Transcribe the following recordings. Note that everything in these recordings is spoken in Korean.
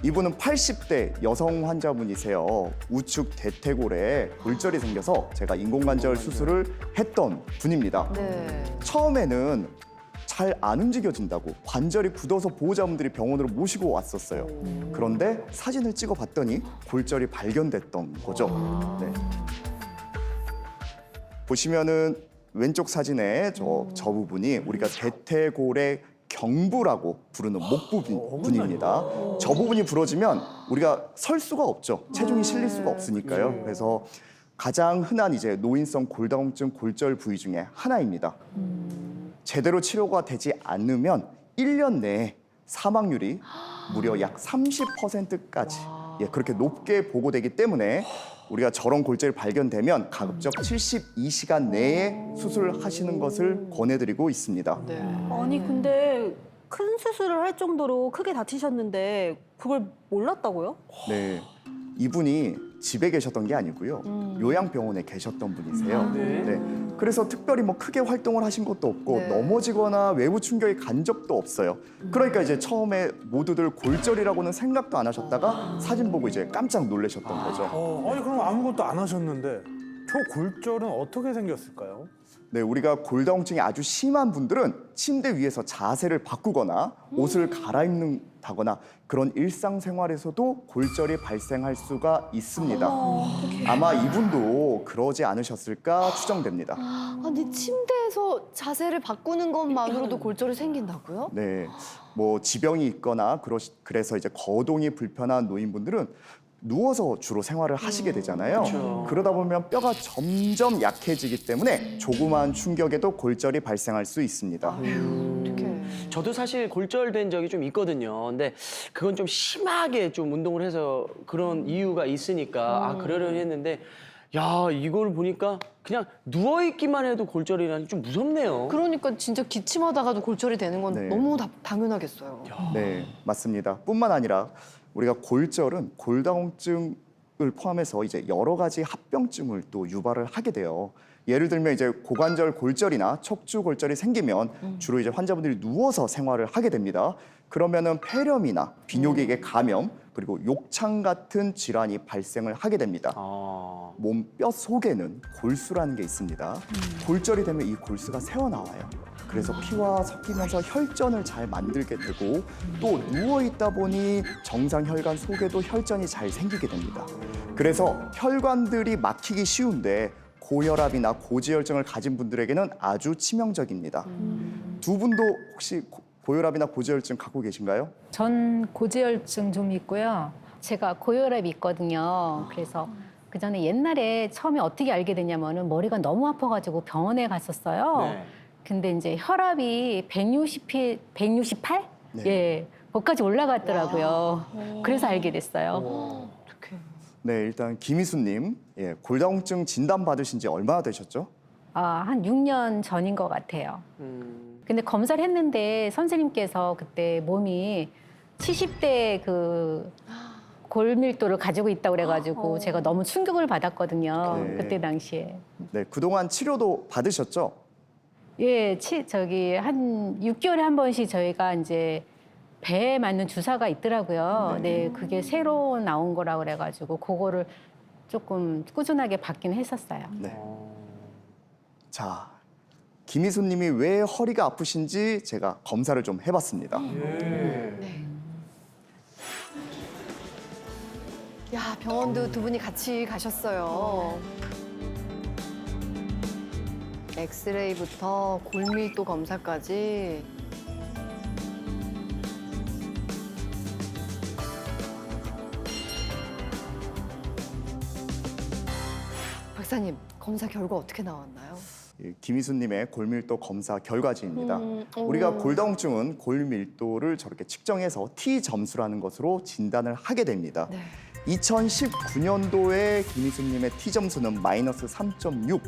이분은 80대 여성 환자분이세요. 우측 대퇴골에 골절이 생겨서 제가 인공관절 수술을 했던 분입니다. 네. 처음에는 잘 안 움직여진다고 관절이 굳어서 보호자분들이 병원으로 모시고 왔었어요. 그런데 사진을 찍어봤더니 골절이 발견됐던 거죠. 네. 보시면은 왼쪽 사진에 저 부분이 우리가 대퇴골의 경부라고 부르는 목 부분입니다. 저 부분이 부러지면 우리가 설 수가 없죠. 체중이 실릴 수가 없으니까요. 그래서 가장 흔한 이제 노인성 골다공증 골절 부위 중에 하나입니다. 제대로 치료가 되지 않으면 1년 내에 사망률이 무려 약 30%까지 그렇게 높게 보고되기 때문에 우리가 저런 골절이 발견되면 가급적 72시간 내에 수술하시는 것을 권해드리고 있습니다. 아니 근데 큰 수술을 할 정도로 크게 다치셨는데 그걸 몰랐다고요? 네, 이분이 집에 계셨던 게 아니고요. 요양병원에 계셨던 분이세요. 네. 그래서 특별히 뭐 크게 활동을 하신 것도 없고 네. 넘어지거나 외부 충격이 간 적도 없어요. 그러니까 이제 처음에 모두들 골절이라고는 생각도 안 하셨다가 사진 보고 이제 깜짝 놀라셨던 거죠. 아니 그럼 아무것도 안 하셨는데 저 골절은 어떻게 생겼을까요? 네, 우리가 골다공증이 아주 심한 분들은 침대 위에서 자세를 바꾸거나 옷을 갈아입는다거나 그런 일상생활에서도 골절이 발생할 수가 있습니다. 아마 이분도 그러지 않으셨을까 추정됩니다. 아니 침대에서 자세를 바꾸는 것만으로도 골절이 생긴다고요? 네, 뭐 지병이 있거나 그래서 이제 거동이 불편한 노인분들은 누워서 주로 생활을 하시게 되잖아요. 그러다 보면 뼈가 점점 약해지기 때문에 조그마한 충격에도 골절이 발생할 수 있습니다. 어떡해. 저도 사실 골절된 적이 좀 있거든요. 근데 그건 좀 심하게 좀 운동을 해서 그런 이유가 있으니까 그러려니 했는데 야, 이걸 보니까 그냥 누워있기만 해도 골절이라니 좀 무섭네요. 그러니까 진짜 기침하다가도 골절이 되는 건 네. 너무 당연하겠어요. 네, 맞습니다. 뿐만 아니라 우리가 골절은 골다공증을 포함해서 이제 여러 가지 합병증을 또 유발을 하게 돼요. 예를 들면 이제 고관절 골절이나 척추 골절이 생기면 주로 이제 환자분들이 누워서 생활을 하게 됩니다. 그러면은 폐렴이나 비뇨기계 감염 그리고 욕창 같은 질환이 발생을 하게 됩니다. 몸 뼈 속에는 골수라는 게 있습니다. 골절이 되면 이 골수가 새어나와요. 그래서 피와 섞이면서 혈전을 잘 만들게 되고 또 누워있다 보니 정상 혈관 속에도 혈전이 잘 생기게 됩니다. 그래서 혈관들이 막히기 쉬운데 고혈압이나 고지혈증을 가진 분들에게는 아주 치명적입니다. 두 분도 혹시 고혈압이나 고지혈증 갖고 계신가요? 전 고지혈증 좀 있고요. 제가 고혈압이 있거든요. 그래서 그 전에 옛날에 처음에 어떻게 알게 됐냐면은 머리가 너무 아파가지고 병원에 갔었어요. 네. 근데 이제 혈압이 168? 네. 예, 거기까지 올라갔더라고요. 그래서 알게 됐어요. 어떡해. 네, 일단 김희수님, 골다공증 진단 받으신 지 얼마나 되셨죠? 한 6년 전인 것 같아요. 근데 검사를 했는데 선생님께서 그때 몸이 70대 그 골밀도를 가지고 있다고 그래가지고 제가 너무 충격을 받았거든요. 네. 그때 당시에. 네, 그동안 치료도 받으셨죠? 예, 한 6개월에 한 번씩 저희가 이제 배에 맞는 주사가 있더라고요. 네, 그게 새로 나온 거라 그래가지고 그거를 조금 꾸준하게 받긴 했었어요. 네. 자, 김희수님이 왜 허리가 아프신지 제가 검사를 좀 해봤습니다. 야, 병원도 두 분이 같이 가셨어요. 엑스레이부터 골밀도 검사까지. 박사님, 검사 결과 어떻게 나왔나요? 김희수님의 골밀도 검사 결과지입니다. 우리가 골다공증은 골밀도를 저렇게 측정해서 T점수라는 것으로 진단을 하게 됩니다. 네. 2019년도에 김희수님의 T점수는 마이너스 3.6,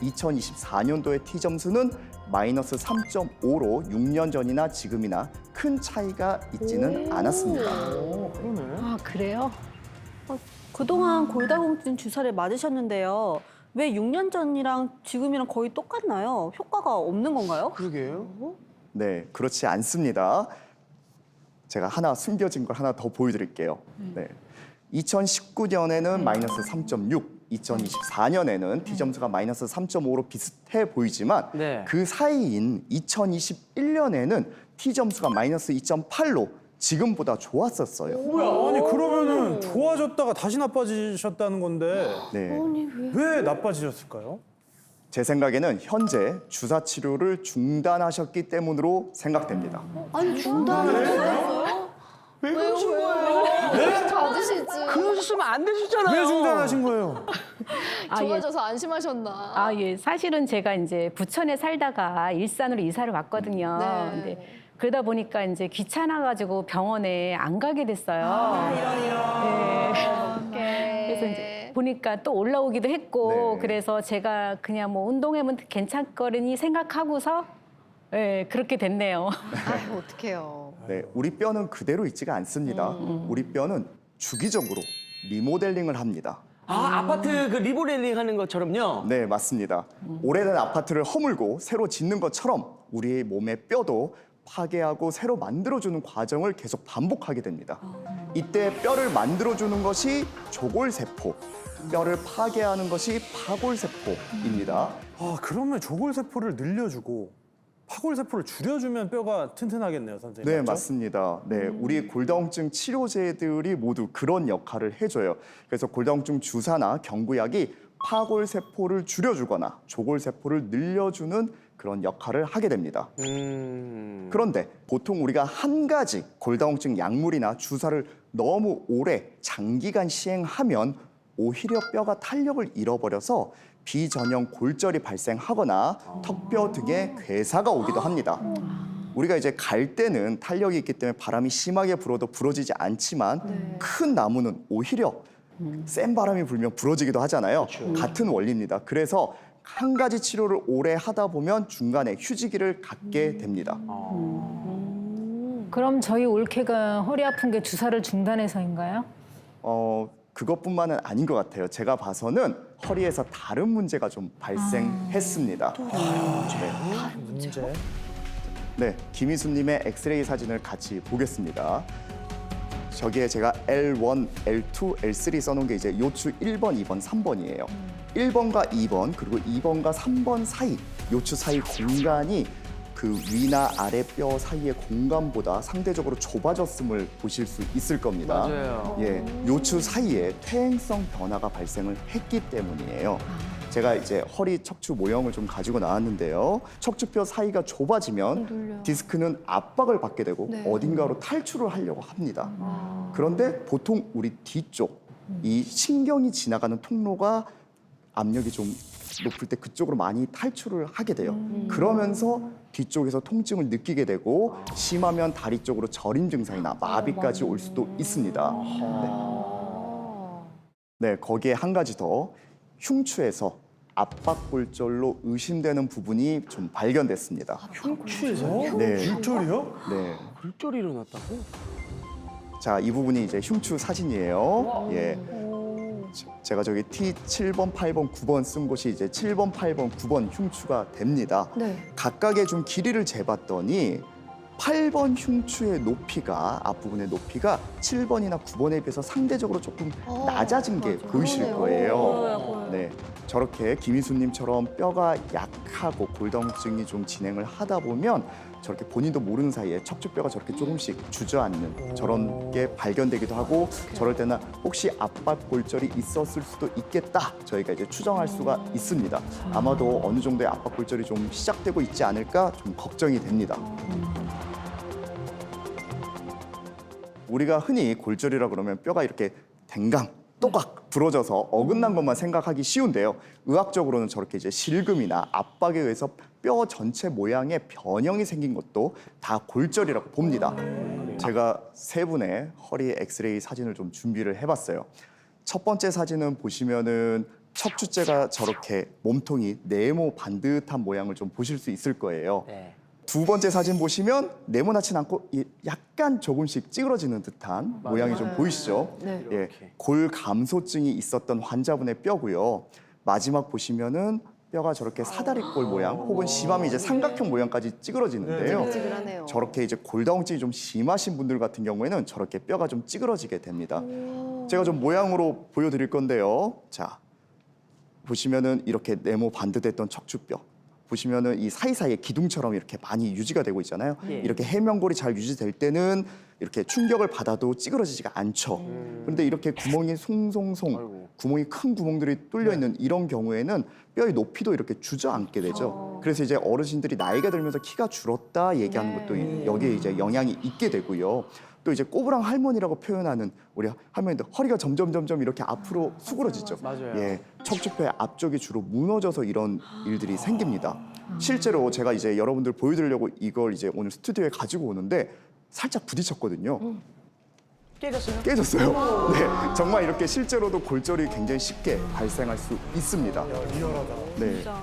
2024년도의 T점수는 마이너스 3.5로 6년 전이나 지금이나 큰 차이가 있지는 않았습니다. 아, 그래요? 그동안 골다공증 주사를 맞으셨는데요. 왜 6년 전이랑 지금이랑 거의 똑같나요? 효과가 없는 건가요? 그러게요. 네, 그렇지 않습니다. 제가 하나 숨겨진 걸 하나 더 보여드릴게요. 네. 2019년에는 마이너스 3.6, 2024년에는 T점수가 마이너스 3.5로 비슷해 보이지만 네. 그 사이인 2021년에는 T점수가 마이너스 2.8로 지금보다 좋았었어요. 아니 그러면은 좋아졌다가 다시 나빠지셨다는 건데 네. 아니 왜? 왜 나빠지셨을까요? 제 생각에는 현재 주사 치료를 중단하셨기 때문으로 생각됩니다. 아니 중단을 하셨어요? 왜 그러신 거예요? 받으시지. 그러셨으면 안 되셨잖아요. 왜 중단하신 거예요? 아, 예. 좋아져서 안심하셨나? 아, 예. 사실은 제가 이제 부천에 살다가 일산으로 이사를 왔거든요. 네. 근데 그러다 보니까 이제 귀찮아가지고 병원에 안 가게 됐어요. 네. 그래서 이제 보니까 또 올라오기도 했고 네. 그래서 제가 그냥 뭐 운동하면 괜찮거리니 생각하고서 예, 그렇게 됐네요. 아유 어떡해요. 네, 우리 뼈는 그대로 있지가 않습니다. 우리 뼈는 주기적으로 리모델링을 합니다. 아, 아파트 그 리모델링 하는 것처럼요. 네, 맞습니다. 오래된 아파트를 허물고 새로 짓는 것처럼 우리의 몸의 뼈도 파괴하고 새로 만들어주는 과정을 계속 반복하게 됩니다. 이때 뼈를 만들어주는 것이 조골세포, 뼈를 파괴하는 것이 파골세포입니다. 아 그러면 조골세포를 늘려주고 파골세포를 줄여주면 뼈가 튼튼하겠네요, 선생님. 네, 맞죠? 맞습니다. 네, 우리 골다공증 치료제들이 모두 그런 역할을 해줘요. 그래서 골다공증 주사나 경구약이 파골세포를 줄여주거나 조골세포를 늘려주는 그런 역할을 하게 됩니다. 그런데 보통 우리가 한 가지 골다공증 약물이나 주사를 너무 오래 장기간 시행하면 오히려 뼈가 탄력을 잃어버려서 비전형 골절이 발생하거나 턱뼈 등에 괴사가 오기도 합니다. 우리가 이제 갈 때는 탄력이 있기 때문에 바람이 심하게 불어도 부러지지 않지만 큰 나무는 오히려 센 바람이 불면 부러지기도 하잖아요. 같은 원리입니다. 그래서 한 가지 치료를 오래 하다 보면 중간에 휴지기를 갖게 됩니다. 그럼 저희 올케가 허리 아픈 게 주사를 중단해서인가요? 그것뿐만은 아닌 것 같아요. 제가 봐서는 허리에서 다른 문제가 좀 발생했습니다. 문제. 네, 김희수님의 엑스레이 사진을 같이 보겠습니다. 저기에 제가 L1, L2, L3 써놓은 게 이제 요추 1번, 2번, 3번이에요. 1번과 2번 그리고 2번과 3번 사이, 요추 사이 공간이 그 위나 아래 뼈 사이의 공간보다 상대적으로 좁아졌음을 보실 수 있을 겁니다. 맞아요. 예, 요추 사이에 퇴행성 변화가 발생을 했기 때문이에요. 제가 이제 허리 척추 모형을 좀 가지고 나왔는데요. 척추뼈 사이가 좁아지면 디스크는 압박을 받게 되고 네. 어딘가로 탈출을 하려고 합니다. 그런데 보통 우리 뒤쪽 이 신경이 지나가는 통로가 압력이 좀 높을 때 그쪽으로 많이 탈출을 하게 돼요. 그러면서 뒤쪽에서 통증을 느끼게 되고 심하면 다리 쪽으로 저림 증상이나 마비까지 올 수도 있습니다. 네, 거기에 한 가지 더 흉추에서 압박골절로 의심되는 부분이 좀 발견됐습니다. 흉추에서 네, 골절이요? 네. 골절이 일어났다고? 자, 이 부분이 이제 흉추 사진이에요. 예. 제가 저기 T7번, 8번, 9번 쓴 곳이 이제 7번, 8번, 9번 흉추가 됩니다. 네. 각각의 좀 길이를 재봤더니 8번 흉추의 높이가 앞부분의 높이가 7번이나 9번에 비해서 상대적으로 조금 낮아진 게 보이실 거예요. 네, 저렇게 김희수님처럼 뼈가 약하고 골다공증이 좀 진행을 하다 보면 저렇게 본인도 모르는 사이에 척추뼈가 저렇게 조금씩 주저앉는 저런 게 발견되기도 하고 저럴 때는 혹시 압박골절이 있었을 수도 있겠다 저희가 이제 추정할 수가 있습니다. 아마도 어느 정도의 압박골절이 좀 시작되고 있지 않을까 좀 걱정이 됩니다. 우리가 흔히 골절이라 그러면 뼈가 이렇게 댕강 또각 부러져서 어긋난 것만 생각하기 쉬운데요. 의학적으로는 저렇게 이제 실금이나 압박에 의해서 뼈 전체 모양의 변형이 생긴 것도 다 골절이라고 봅니다. 제가 세 분의 허리 엑스레이 사진을 좀 준비를 해봤어요. 첫 번째 사진은 보시면은 척추째가 저렇게 몸통이 네모 반듯한 모양을 좀 보실 수 있을 거예요. 네. 두 번째 사진 보시면 네모나진 않고 약간 조금씩 찌그러지는 듯한 모양이 좀 보이시죠? 네. 예, 골 감소증이 있었던 환자분의 뼈고요. 마지막 보시면은 뼈가 저렇게 사다리꼴 모양 혹은 심하면 이제 삼각형 모양까지 찌그러지는데요. 찌글찌글하네요. 저렇게 이제 골다공증이 좀 심하신 분들 같은 경우에는 저렇게 뼈가 좀 찌그러지게 됩니다. 제가 좀 모양으로 보여드릴 건데요. 자, 보시면은 이렇게 네모 반듯했던 척추뼈. 보시면은 이 사이사이에 기둥처럼 이렇게 많이 유지가 되고 있잖아요. 예. 이렇게 해면골이 잘 유지될 때는 이렇게 충격을 받아도 찌그러지지가 않죠. 그런데 이렇게 구멍이 송송송, 아이고. 구멍이 큰 구멍들이 뚫려 있는 이런 경우에는 뼈의 높이도 이렇게 주저앉게 되죠. 그래서 이제 어르신들이 나이가 들면서 키가 줄었다 얘기하는 것도 여기에 이제 영향이 있게 되고요. 또 이제 꼬부랑 할머니라고 표현하는 우리 할머니들 허리가 점점 이렇게 앞으로 수그러지죠. 맞아요. 예, 척추뼈의 앞쪽이 주로 무너져서 이런 일들이 생깁니다. 실제로 제가 이제 여러분들 보여드리려고 이걸 이제 오늘 스튜디오에 가지고 오는데 살짝 부딪혔거든요. 깨졌어요? 깨졌어요. 네, 정말 이렇게 실제로도 골절이 굉장히 쉽게 발생할 수 있습니다. 리얼하다. 네. 진짜.